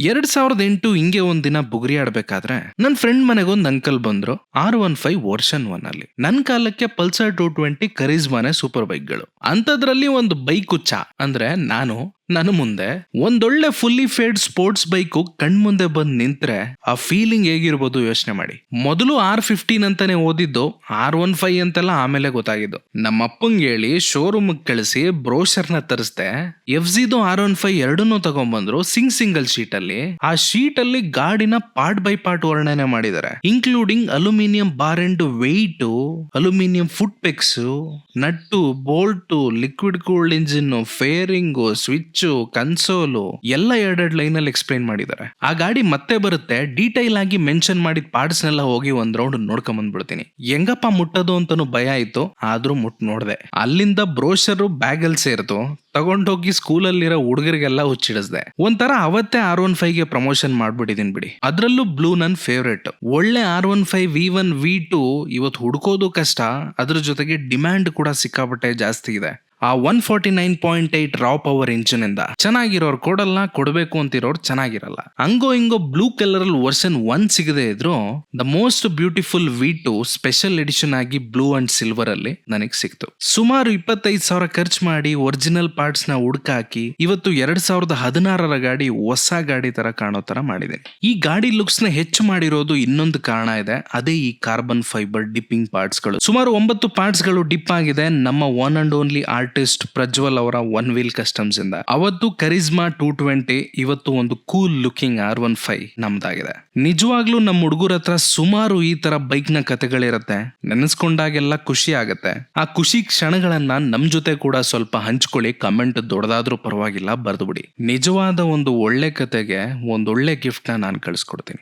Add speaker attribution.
Speaker 1: 2008 ಹಿಂಗೆ ಒಂದಿನ ಬುಗುರಿ ಆಡ್ಬೇಕಾದ್ರೆ ನನ್ ಫ್ರೆಂಡ್ ಮನೆಗೊಂದ್ ಅಂಕಲ್ ಬಂದ್ರು. R15 ವರ್ಷನ್ 1 ಅಲ್ಲಿ. ನನ್ ಕಾಲಕ್ಕೆ ಪಲ್ಸರ್ 220 ಕರಿಸ್ಮಾನೆ ಸೂಪರ್ ಬೈಕ್ಗಳು. ಅಂತದ್ರಲ್ಲಿ ಒಂದು ಬೈಕ್ ಹುಚ್ಚ ಅಂದ್ರೆ ನಾನು ಮುಂದೆ ಒಂದೊಳ್ಳೆ ಫುಲ್ಲಿ ಫೇಡ್ ಸ್ಪೋರ್ಟ್ಸ್ ಬೈಕು ಕಣ್ಮುಂದೆ ಬಂದ್ ನಿಂತ್ರೆ ಆ ಫೀಲಿಂಗ್ ಹೇಗಿರ್ಬೋದು ಯೋಚನೆ ಮಾಡಿ. ಮೊದಲು R15 ಅಂತಾನೆ ಓದಿದ್ದು, R15 ಅಂತೆಲ್ಲ ಆಮೇಲೆ ಗೊತ್ತಾಗಿದ್ದು. ನಮ್ಮ ಅಪ್ಪಂಗೆ ಹೇಳಿ ಶೋರೂಮ್ ಕಳಿಸಿ ಬ್ರೋಷರ್ನ ತರಿಸ್ದೆ. FZದು R15 ಎರಡನ್ನೂ ತಗೊಂಡ್ಬಂದ್ರು ಸಿಂಗಲ್ ಶೀಟ್ ಅಲ್ಲಿ. ಆ ಶೀಟ್ ಅಲ್ಲಿ ಗಾಡಿನ ಪಾರ್ಟ್ ಬೈ ಪಾರ್ಟ್ ವರ್ಣನೆ ಮಾಡಿದ್ದಾರೆ, including aluminium bar and weight, aluminium foot pegs, nut, bolt, liquid cooled engine, fairing, switch, console ಎಲ್ಲ ಎರಡೆರಡು ಲೈನ್ ಅಲ್ಲಿ ಎಕ್ಸ್ಪ್ಲೈನ್ ಮಾಡಿದ್ದಾರೆ. ಆ ಗಾಡಿ ಮತ್ತೆ ಬರುತ್ತೆ, ಡೀಟೈಲ್ ಆಗಿ ಮೆನ್ಷನ್ ಮಾಡಿದ ಪಾರ್ಟ್ಸ್ ನೆಲ್ಲ ಹೋಗಿ ಒಂದ್ ರೌಂಡ್ ನೋಡ್ಕೊಂಡ್ ಬಂದ್ಬಿಡ್ತೀನಿ. ಹೆಂಗಪ್ಪ ಮುಟ್ಟೋದು ಅಂತಾನು ಭಯ ಆಯ್ತು, ಆದ್ರೂ ಮುಟ್ ನೋಡ್ದೆ. ಅಲ್ಲಿಂದ ಬ್ರೋಷರ್ ಬ್ಯಾಗ್ ಅಲ್ಲಿ ಸೇರ್ತು, ತಗೊಂಡೋಗಿ ಸ್ಕೂಲಲ್ಲಿರೋ ಹುಡುಗರಿಗೆಲ್ಲ ಹುಚ್ಚಿಡಿಸ್ದೆ. ಒಂಥರ ಅವತ್ತೇ R15 ಗೆ ಪ್ರಮೋಷನ್ ಮಾಡ್ಬಿಟ್ಟಿದೀನಿ ಬಿಡಿ. ಅದ್ರಲ್ಲೂ ಬ್ಲೂ ನನ್ ಫೇವ್ರೇಟ್. ಒಳ್ಳೆ R15 V1 V2 ಇವತ್ತು ಹುಡ್ಕೋದು ಕಷ್ಟ, ಅದ್ರ ಜೊತೆಗೆ ಡಿಮ್ಯಾಂಡ್ ಕೂಡ ಸಿಕ್ಕಾಪಟ್ಟೆ ಜಾಸ್ತಿ ಇದೆ. ಆ 149.8 ರಾ ಪವರ್ ಇಂಜಿನ್ ಇಂದ ಚೆನ್ನಾಗಿರೋರು ಕೊಡಲ್ಲ, ಕೊಡಬೇಕು ಅಂತಿರೋರು ಚೆನ್ನಾಗಿರಲ್ಲ. ಹಂಗೋ ಹಿಂಗೋ ಬ್ಲೂ ಕಲರ್ ಅಲ್ಲಿ ವರ್ಷನ್ 1 ಸಿಗದೆ ಇದ್ರು the most beautiful V2 special edition ಆಗಿ ಬ್ಲೂ ಅಂಡ್ ಸಿಲ್ವರ್ ಅಲ್ಲಿ ನನಗೆ ಸಿಕ್ತು. ಸುಮಾರು 25,000 ಖರ್ಚು ಮಾಡಿ ಒರಿಜಿನಲ್ ಪಾರ್ಟ್ಸ್ ನ ಹುಡ್ಕಾಕಿ ಇವತ್ತು 2016 ಗಾಡಿ ಹೊಸ ಗಾಡಿ ತರ ಕಾಣೋ ತರ ಮಾಡಿದೆ. ಈ ಗಾಡಿ ಲುಕ್ಸ್ ನ ಹೆಚ್ಚು ಮಾಡಿರೋದು ಇನ್ನೊಂದು ಕಾರಣ ಇದೆ, ಅದೇ ಈ ಕಾರ್ಬನ್ ಫೈಬರ್ ಡಿಪ್ಪಿಂಗ್ ಪಾರ್ಟ್ಸ್ ಗಳು. ಸುಮಾರು 9 ಪಾರ್ಟ್ಸ್ ಗಳು ಡಿಪ್ ಆಗಿದೆ ನಮ್ಮ one and only artist Prajwal ಅವರ ಒನ್ ವೀಲ್ ಕಸ್ಟಮ್ಸ್ ಇಂದ. ಅವತ್ತು ಕರಿಸ್ಮಾ 220, ಇವತ್ತು ಒಂದು ಕೂಲ್ ಲುಕಿಂಗ್ R15 ನಮ್ದಾಗಿದೆ. ನಿಜವಾಗ್ಲೂ ನಮ್ಮ ಹುಡುಗರ ಹತ್ರ ಸುಮಾರು ಈ ತರ ಬೈಕ್ ನ ಕಥೆಗಳಿರತ್ತೆ, ನೆನೆಸ್ಕೊಂಡಾಗೆಲ್ಲ ಖುಷಿ ಆಗತ್ತೆ. ಆ ಖುಷಿ ಕ್ಷಣಗಳನ್ನ ನಮ್ ಜೊತೆ ಕೂಡ ಸ್ವಲ್ಪ ಹಂಚ್ಕೊಳ್ಳಿ. ಕಮೆಂಟ್ ದೊಡ್ಡದಾದ್ರೂ ಪರವಾಗಿಲ್ಲ, ಬರ್ದು ಬಿಡಿ. ನಿಜವಾದ ಒಂದು ಒಳ್ಳೆ ಕತೆಗೆ ಒಂದೊಳ್ಳೆ ಗಿಫ್ಟ್ ನ ನಾನು ಕಳಿಸ್ಕೊಡ್ತೀನಿ.